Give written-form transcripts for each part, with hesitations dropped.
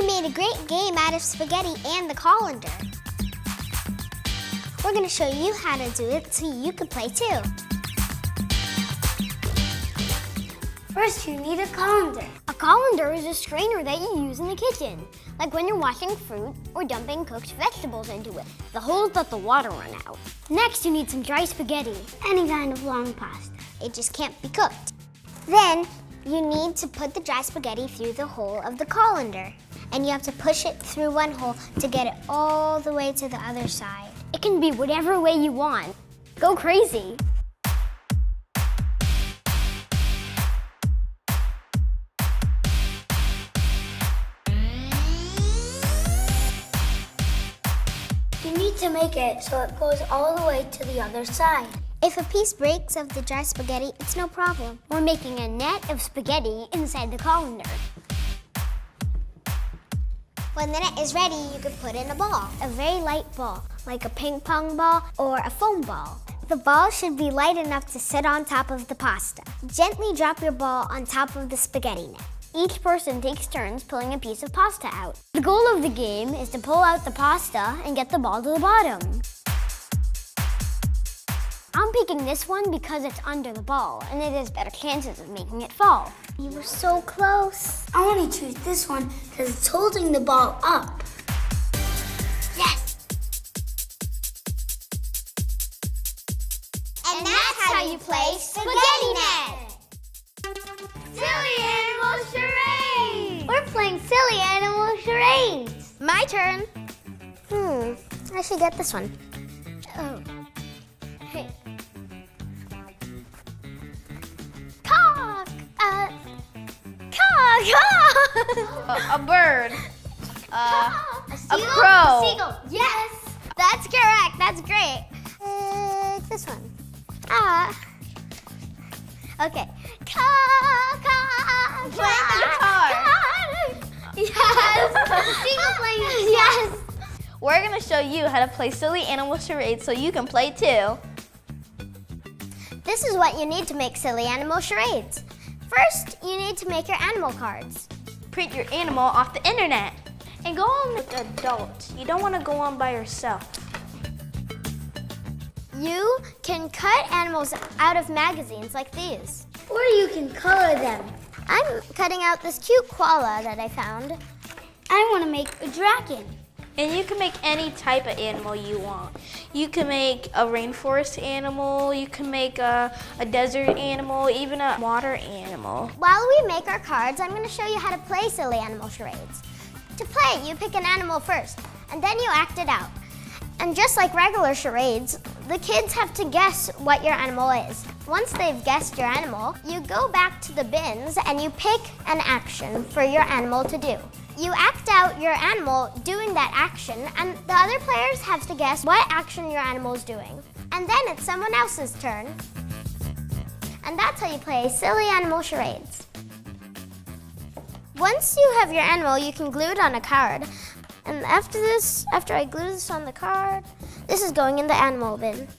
made a great game out of spaghetti and the colander. We're going to show you how to do it so you can play too. First, you need a colander. A colander is a strainer that you use in the kitchen, like when you're washing fruit or dumping cooked vegetables into it. The holes let the water run out. Next, you need some dry spaghetti. Any kind of long pasta. It just can't be cooked. Then, you need to put the dry spaghetti through the hole of the colander. And you have to push it through one hole to get it all the way to the other side. It can be whatever way you want. Go crazy. You need to make it so it goes all the way to the other side. If a piece breaks of the dry spaghetti, it's no problem. We're making a net of spaghetti inside the colander. When the net is ready, you can put in a ball, a very light ball, like a ping pong ball or a foam ball. The ball should be light enough to sit on top of the pasta. Gently drop your ball on top of the spaghetti net. Each person takes turns pulling a piece of pasta out. The goal of the game is to pull out the pasta and get the ball to the bottom. I'm picking this one because it's under the ball and it has better chances of making it fall. You were so close. I want to choose this one because it's holding the ball up. Yes! And that's how you play spaghetti net. Silly animal charades! We're playing silly animal charades. My turn. I should get this one. Oh. Hey. A bird. A crow. Seagull. Yes! That's correct. That's great. This one. Okay. Playing the guitar. Yes. Seagull playing. Yes. We're gonna show you how to play silly animal charades so you can play too. This is what you need to make silly animal charades. First, you need to make your animal cards. Print your animal off the internet and go on with adults. You don't want to go on by yourself. You can cut animals out of magazines like these. Or you can color them. I'm cutting out this cute koala that I found. I want to make a dragon. And you can make any type of animal you want. You can make a rainforest animal, you can make a desert animal, even a water animal. While we make our cards, I'm going to show you how to play silly animal charades. To play, you pick an animal first, and then you act it out. And just like regular charades, the kids have to guess what your animal is. Once they've guessed your animal, you go back to the bins and you pick an action for your animal to do. You act out your animal doing that action, and the other players have to guess what action your animal is doing. And then it's someone else's turn. And that's how you play silly animal charades. Once you have your animal, you can glue it on a card. And after I glue this on the card, this is going in the animal bin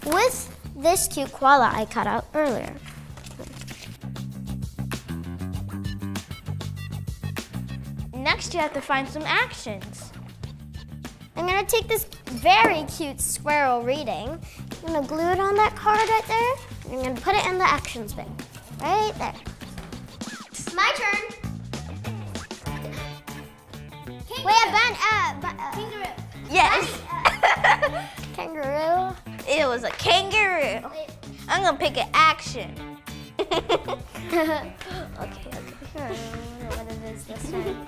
with this cute koala I cut out earlier. Next, you have to find some actions. I'm gonna take this very cute squirrel reading. I'm gonna glue it on that card right there. And I'm gonna put it in the actions bin, right there. My turn. Kangaroo. Yes. Kangaroo. It was a kangaroo. I'm gonna pick an action. Okay. I don't know what it is this time.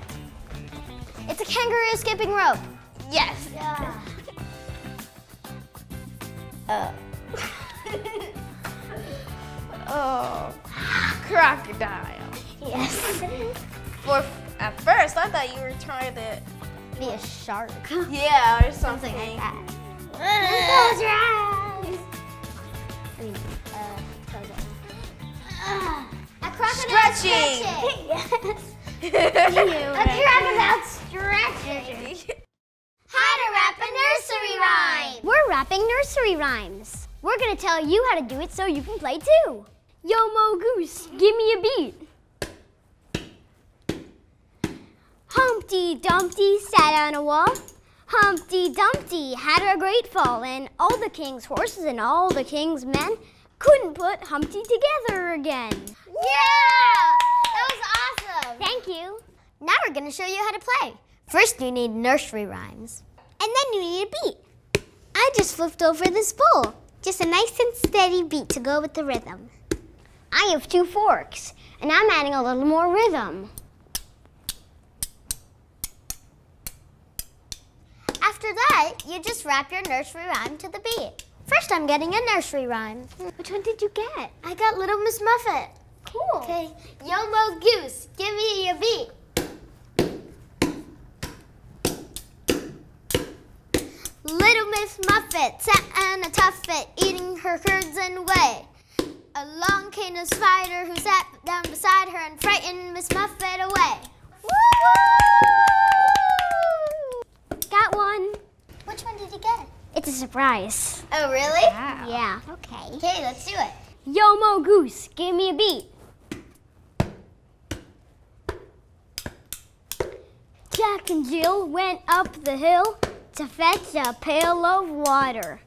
It's a kangaroo skipping rope. Yes. Yeah. Oh, crocodile. Yes. At first, I thought you were trying to Be a shark. yeah, or something. Something like that. Close your eyes. I mean, close it. A crocodile Stretching. Yes. A crocodile stretching. How to rap a nursery rhyme. We're rapping nursery rhymes. We're gonna tell you how to do it so you can play too. Yo Mo Goose, give me a beat. Humpty Dumpty sat on a wall. Humpty Dumpty had a great fall, and all the king's horses and all the king's men couldn't put Humpty together again. Yeah! That was awesome! Thank you. Now we're going to show you how to play. First, you need nursery rhymes. And then you need a beat. I just flipped over this bowl. Just a nice and steady beat to go with the rhythm. I have 2 forks, and I'm adding a little more rhythm. After that, you just rap your nursery rhyme to the beat. First, I'm getting a nursery rhyme. Which one did you get? I got Little Miss Muffet. Cool. Okay, Yo Mo Goose, give me a beat. Little Miss Muffet sat on a tuffet, eating her curds and whey. Along came a spider who sat down beside her and frightened Miss Muffet away. Got one. Which one did you get? It's a surprise. Oh, really? Yeah. Okay. Okay, let's do it. Yo Mo Goose, give me a beat. Jack and Jill went up the hill to fetch a pail of water.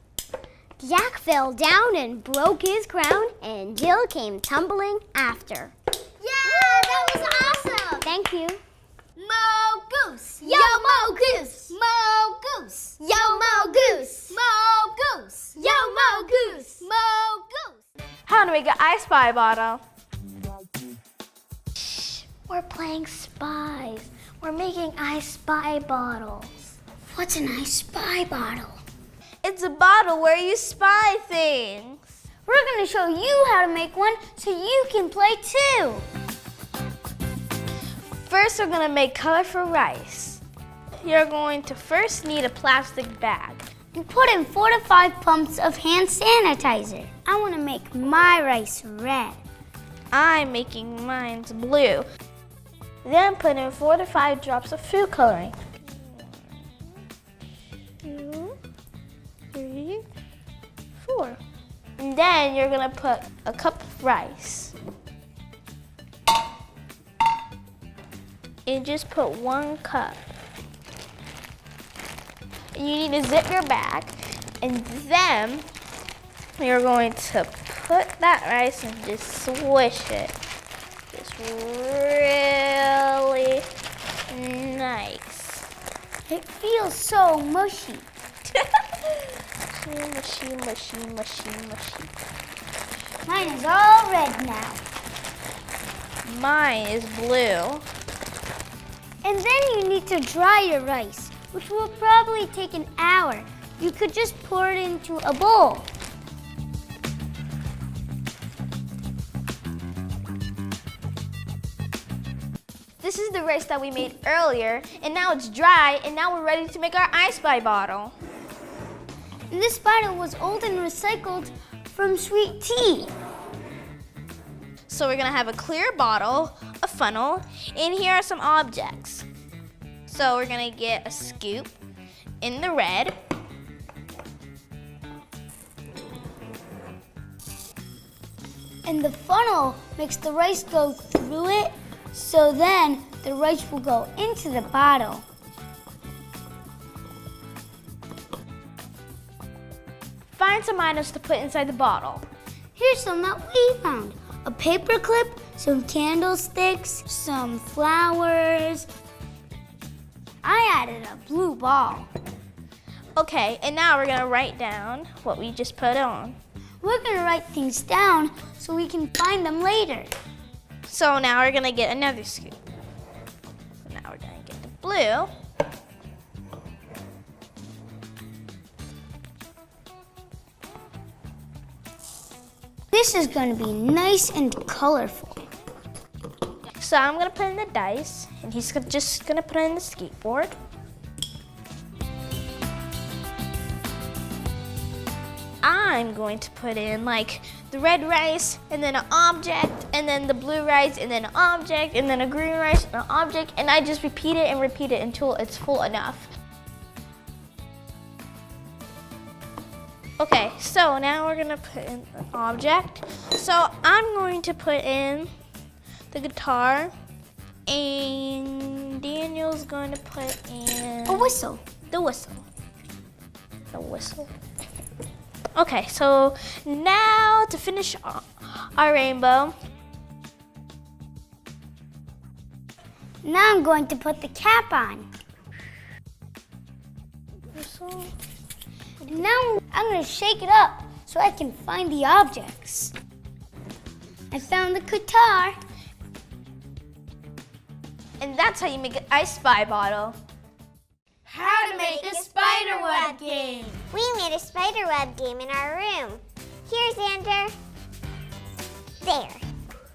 Jack fell down and broke his crown, and Jill came tumbling after. Yeah, that was awesome. Thank you. Mo Goose, Yo Mo Goose, Mo Goose, Yo Mo Goose, Mo Goose, Yo Mo Goose, Mo Goose. How to make an I Spy bottle. We're playing spies. We're making I Spy bottles. What's an I Spy bottle? It's a bottle where you spy things. We're going to show you how to make one so you can play too. First, we're gonna make colorful rice. You're going to first need a plastic bag. You put in 4 to 5 pumps of hand sanitizer. I want to make my rice red. I'm making mine blue. Then put in 4 to 5 drops of food coloring. 2, 3, 4. And then you're gonna put a cup of rice. And just put 1 cup. You need to zip your bag, and then you're going to put that rice and just swish it. Just really nice. It feels so mushy. Mushy, mushy, mushy, mushy. Mine is all red now. Mine is blue. And then you need to dry your rice, which will probably take an hour. You could just pour it into a bowl. This is the rice that we made earlier, and now it's dry, and now we're ready to make our I Spy bottle. And this bottle was old and recycled from sweet tea. So we're gonna have a clear bottle, a funnel, and here are some objects. So we're gonna get a scoop in the red. And the funnel makes the rice go through it, so then the rice will go into the bottle. Find some items to put inside the bottle. Here's some that we found. A paper clip, some candlesticks, some flowers. I added a blue ball. Okay, and now we're gonna write down what we just put on. We're gonna write things down so we can find them later. So now we're gonna get another scoop. Now we're gonna get the blue. This is gonna be nice and colorful. So I'm gonna put in the dice, and he's just gonna put in the skateboard. I'm going to put in like the red rice, and then an object, and then the blue rice, and then an object, and then a green rice, and an object, and I just repeat it and repeat it until it's full enough. Okay, so now we're gonna put in an object. So I'm going to put in the guitar, And Daniel's going to put in A whistle. the whistle. The whistle. Okay, so now to finish our rainbow. Now I'm going to put the cap on. Whistle. Now I'm going to shake it up so I can find the objects. I found the guitar. And that's how you make an I Spy bottle. How to make a spiderweb game. We made a spiderweb game in our room. Here's Xander. There.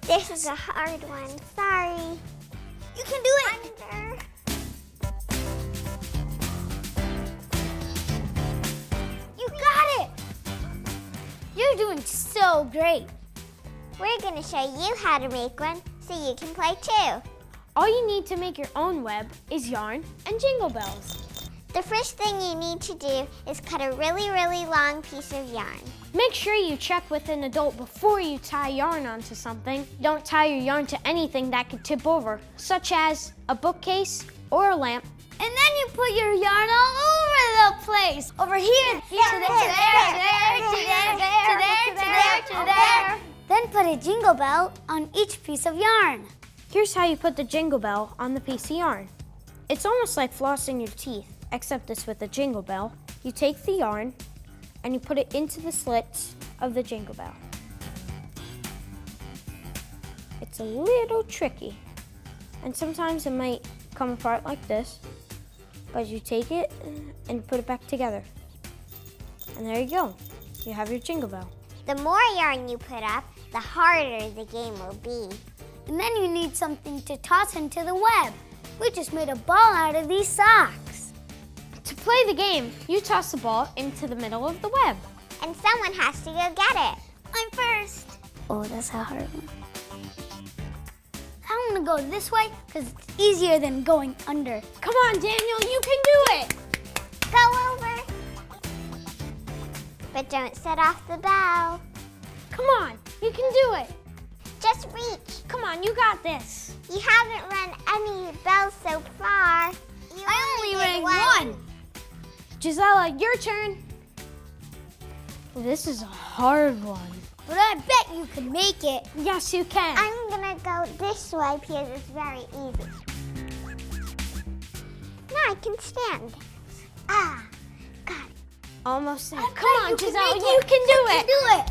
This is a hard one. Sorry. You can do it. Xander. You got it. You're doing so great. We're going to show you how to make one so you can play too. All you need to make your own web is yarn and jingle bells. The first thing you need to do is cut a really, really long piece of yarn. Make sure you check with an adult before you tie yarn onto something. Don't tie your yarn to anything that could tip over, such as a bookcase or a lamp. And then you put your yarn all over the place. Over here, to there, to there. Then put a jingle bell on each piece of yarn. Here's how you put the jingle bell on the piece of yarn. It's almost like flossing your teeth, except it's with a jingle bell. You take the yarn and you put it into the slits of the jingle bell. It's a little tricky, and sometimes it might come apart like this, but you take it and put it back together. And there you go. You have your jingle bell. The more yarn you put up, the harder the game will be. And then you need something to toss into the web. We just made a ball out of these socks. To play the game, you toss the ball into the middle of the web. And someone has to go get it. I'm first. Oh, that's a hard one. I'm gonna go this way because it's easier than going under. Come on, Daniel, you can do it! Go over. But don't set off the bell. Come on, you can do it! Just reach. Come on, you got this. You haven't run any bells so far. I only did rang one. Gisela, your turn. This is a hard one. But I bet you can make it. Yes, you can. I'm gonna go this way because it's very easy. Now I can stand. Ah, got it. Almost there. I Come bet on, you can Gisela, make you it. can do You it. do it.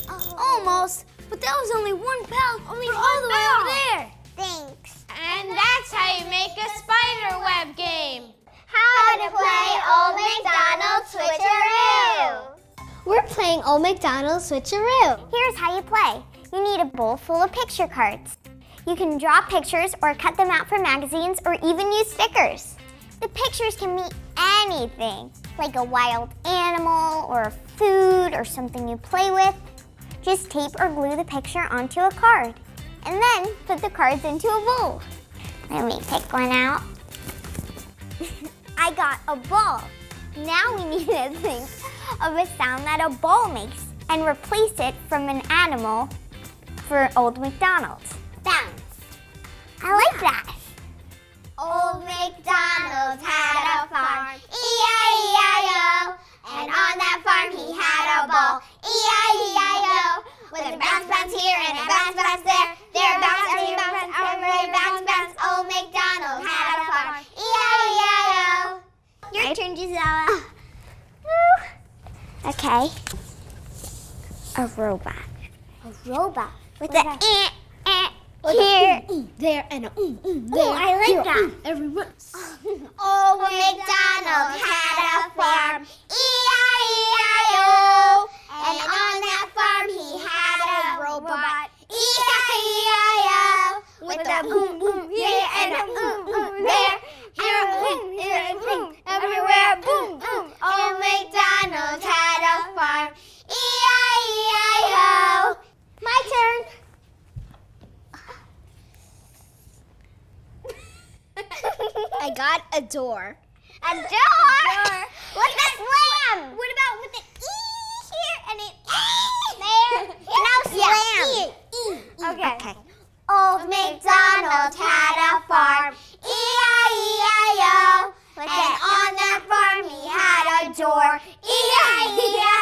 Oh, Almost. But that was only one bell. Only all the way over there. thanks. And that's how you make a spider web game. How to play Old MacDonald Switcheroo. We're playing Old MacDonald Switcheroo. Here's how you play. You need a bowl full of picture cards. You can draw pictures or cut them out from magazines or even use stickers. The pictures can be anything, like a wild animal or food or something you play with. Just tape or glue the picture onto a card and then put the cards into a bowl. Let me pick one out. I got a ball. Now we need to think of a sound that a ball makes and replace it from an animal for Old MacDonald. Bounce. I like that. Old MacDonald had a farm, E-I-E-I-O. And on that farm he had a ball, E-I-E-I-O. With a bounce, bounce here and a bounce, bounce there. There a bounce, every bounce, every bounce, bounce. Old MacDonald had a farm, E-I-E-I-O. Your turn, Gisela. Okay. A robot. A robot. With the here. There and a there. Oh, I like that. Everyone. Old MacDonald had a farm, E-I-E-I-O. And on that farm he had a robot, E-I-E-I-O. With a boom boom here and a boom boom there. Here a boom, here a boom, everywhere boom boom. Old MacDonald had a farm, E-I-E-I-O. My turn. I got a door. A door? With a slam. What about with the E here and an E there? Now slam. E. Okay. Old MacDonald had door. E-I-E-I-O.